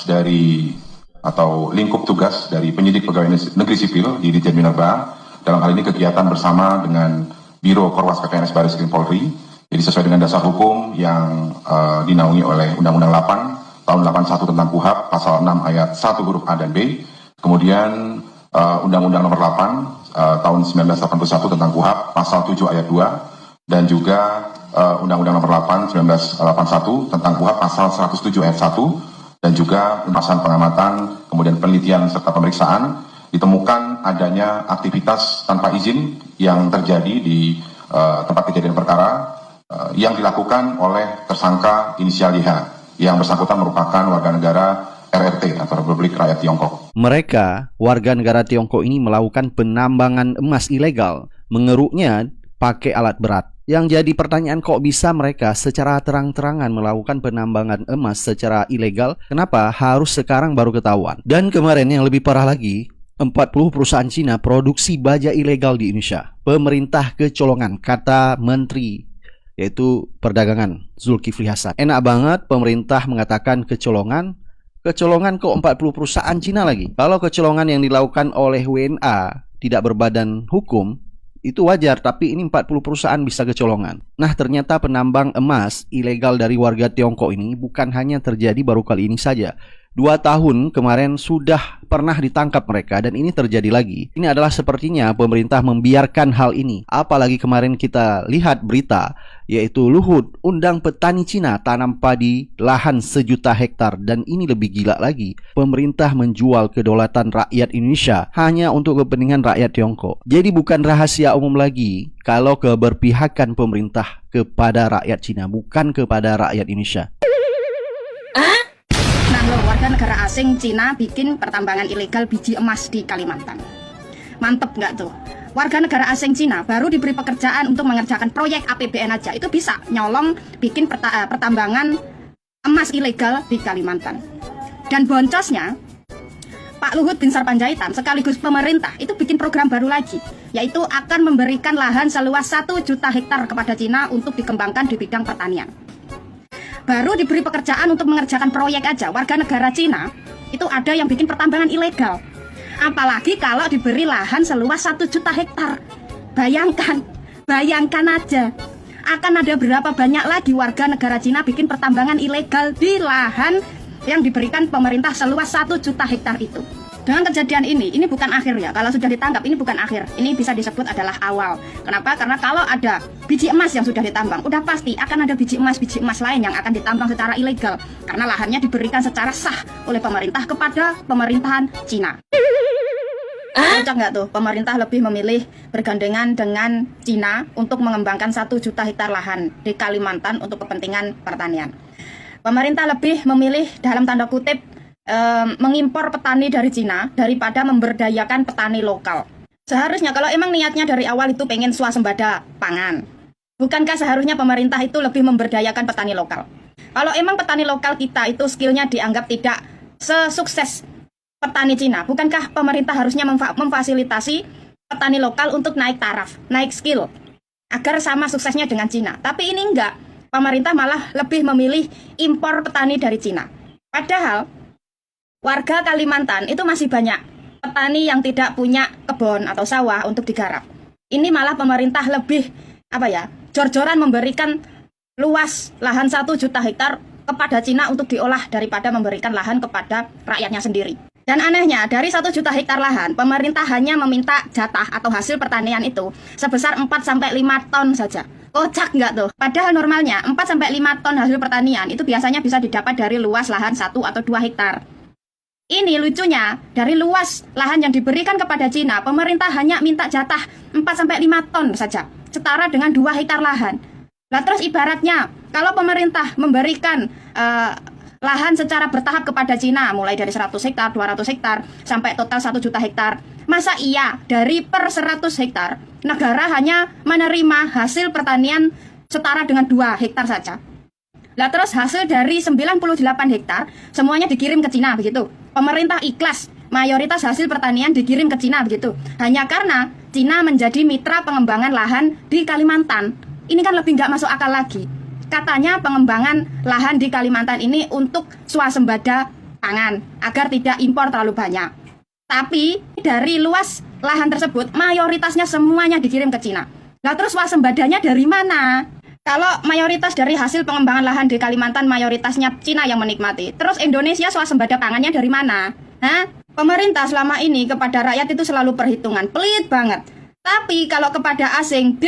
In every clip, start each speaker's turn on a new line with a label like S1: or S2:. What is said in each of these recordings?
S1: dari atau lingkup tugas dari penyidik pegawai negeri sipil di Ditjen Minerba, dalam hal ini kegiatan bersama dengan Biro Korwas KKNS Barreskrim Polri. Jadi sesuai dengan dasar hukum yang dinaungi oleh Undang-Undang 8 tahun 81 tentang KUHP pasal 6 ayat 1 huruf A dan B, kemudian Undang-Undang nomor 8 tahun 1981 tentang KUHP pasal 7 ayat 2, dan juga Undang-Undang nomor 8 1981 tentang KUHP pasal 107 ayat 1, dan juga pembahasan pengamatan, kemudian penelitian serta pemeriksaan, ditemukan adanya aktivitas tanpa izin yang terjadi di tempat kejadian perkara yang dilakukan oleh tersangka inisial YH, yang bersangkutan merupakan warga negara RRT atau Republik Rakyat Tiongkok.
S2: Mereka, warga negara Tiongkok ini melakukan penambangan emas ilegal, mengeruknya pakai alat berat. Yang jadi pertanyaan, kok bisa mereka secara terang-terangan melakukan penambangan emas secara ilegal? Kenapa harus sekarang baru ketahuan? Dan kemarin yang lebih parah lagi, 40 perusahaan Cina produksi baja ilegal di Indonesia. Pemerintah kecolongan, kata Menteri yaitu Perdagangan Zulkifli Hasan. Enak banget pemerintah mengatakan kecolongan. Kecolongan kok 40 perusahaan Cina lagi. Kalau kecolongan yang dilakukan oleh WNA tidak berbadan hukum, itu wajar, tapi ini 40 perusahaan bisa kecolongan. Nah, ternyata penambang emas ilegal dari warga Tiongkok ini bukan hanya terjadi baru kali ini saja. 2 tahun kemarin sudah pernah ditangkap mereka, dan ini terjadi lagi. Ini adalah sepertinya pemerintah membiarkan hal ini. Apalagi kemarin kita lihat berita, yaitu Luhut undang petani Cina tanam padi lahan 1 juta hektar. Dan ini lebih gila lagi, pemerintah menjual kedaulatan rakyat Indonesia hanya untuk kepentingan rakyat Tiongkok. Jadi bukan rahasia umum lagi kalau keberpihakan pemerintah kepada rakyat Cina, bukan kepada rakyat Indonesia.
S3: Warga negara asing Cina bikin pertambangan ilegal biji emas di Kalimantan. Mantep nggak tuh? Warga negara asing Cina baru diberi pekerjaan untuk mengerjakan proyek APBN aja, itu bisa nyolong bikin pertambangan emas ilegal di Kalimantan. Dan boncosnya, Pak Luhut Bin Sarpanjaitan sekaligus pemerintah itu bikin program baru lagi, yaitu akan memberikan lahan seluas 1 juta hektar kepada Cina untuk dikembangkan di bidang pertanian. Baru diberi pekerjaan untuk mengerjakan proyek aja, warga negara Cina itu ada yang bikin pertambangan ilegal. Apalagi kalau diberi lahan seluas 1 juta hektar. Bayangkan aja, akan ada berapa banyak lagi warga negara Cina bikin pertambangan ilegal di lahan yang diberikan pemerintah seluas 1 juta hektar itu. Dengan kejadian ini bukan akhir ya. Kalau sudah ditangkap, ini bukan akhir. Ini bisa disebut adalah awal. Kenapa? Karena kalau ada biji emas yang sudah ditambang, udah pasti akan ada biji emas lain yang akan ditambang secara ilegal. Karena lahannya diberikan secara sah oleh pemerintah kepada pemerintahan Cina. Cocok nggak tuh? Pemerintah lebih memilih bergandengan dengan Cina untuk mengembangkan 1 juta hektar lahan di Kalimantan untuk kepentingan pertanian. Pemerintah lebih memilih dalam tanda kutip mengimpor petani dari Cina daripada memberdayakan petani lokal. Seharusnya kalau emang niatnya dari awal itu pengen swasembada pangan, bukankah seharusnya pemerintah itu lebih memberdayakan petani lokal? Kalau emang petani lokal kita itu skillnya dianggap tidak sesukses petani Cina, bukankah pemerintah harusnya memfasilitasi petani lokal untuk naik taraf, naik skill, agar sama suksesnya dengan Cina? Tapi ini enggak, pemerintah malah lebih memilih impor petani dari Cina. Padahal warga Kalimantan itu masih banyak petani yang tidak punya kebun atau sawah untuk digarap. Ini malah pemerintah lebih jor-joran memberikan luas lahan 1 juta hektar kepada Cina untuk diolah daripada memberikan lahan kepada rakyatnya sendiri. Dan anehnya, dari 1 juta hektar lahan, pemerintah hanya meminta jatah atau hasil pertanian itu sebesar 4-5 ton saja. Kocak nggak tuh? Padahal normalnya 4-5 ton hasil pertanian itu biasanya bisa didapat dari luas lahan 1 atau 2 hektar. Ini lucunya, dari luas lahan yang diberikan kepada Cina, pemerintah hanya minta jatah 4-5 ton saja, setara dengan 2 hektar lahan. Lah terus ibaratnya, kalau pemerintah memberikan lahan secara bertahap kepada Cina, mulai dari 100 hektar, 200 hektar, sampai total 1 juta hektar, masa iya dari per 100 hektar, negara hanya menerima hasil pertanian setara dengan 2 hektar saja? Lah terus hasil dari 98 hektar semuanya dikirim ke Cina begitu. Pemerintah ikhlas mayoritas hasil pertanian dikirim ke Cina begitu. Hanya karena Cina menjadi mitra pengembangan lahan di Kalimantan. Ini kan lebih nggak masuk akal lagi. Katanya pengembangan lahan di Kalimantan ini untuk swasembada pangan agar tidak impor terlalu banyak. Tapi dari luas lahan tersebut mayoritasnya semuanya dikirim ke Cina. Nah terus swaspodanya dari mana? Kalau mayoritas dari hasil pengembangan lahan di Kalimantan mayoritasnya Cina yang menikmati. Terus Indonesia swasembada pangannya dari mana? Hah? Pemerintah selama ini kepada rakyat itu selalu perhitungan, pelit banget. Tapi kalau kepada asing,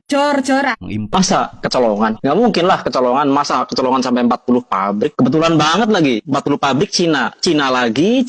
S3: jor-joran.
S4: Masa kecolongan? Nggak mungkin lah kecolongan. Masa kecolongan sampai 40 pabrik? Kebetulan banget lagi. 40 pabrik Cina. Cina lagi.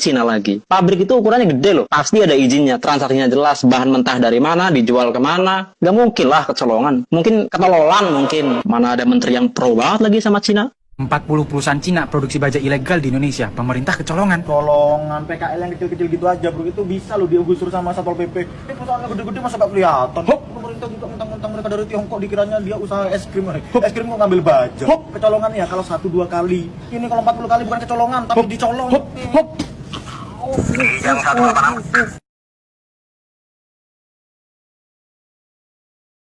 S4: Pabrik itu ukurannya gede loh. Pasti ada izinnya. Transaksinya jelas. Bahan mentah dari mana, dijual kemana. Nggak mungkin lah kecolongan. Mungkin ketololan mungkin. Mana ada menteri yang pro banget lagi sama Cina.
S5: 40 perusahaan Cina produksi baja ilegal di Indonesia. Pemerintah kecolongan.
S6: Colongan PKL yang kecil-kecil gitu aja bro, itu bisa lo digusur sama Satpol PP. Ini perusahaan gede-gede masa gak kelihatan. Pemerintah juga mentang-mentang mereka dari Tiongkok dikiranya dia usaha es krim. Es krim kok ngambil baja. Kecolongan ya kalau 1-2 kali. Ini kalau 40 kali bukan kecolongan tapi dicolong.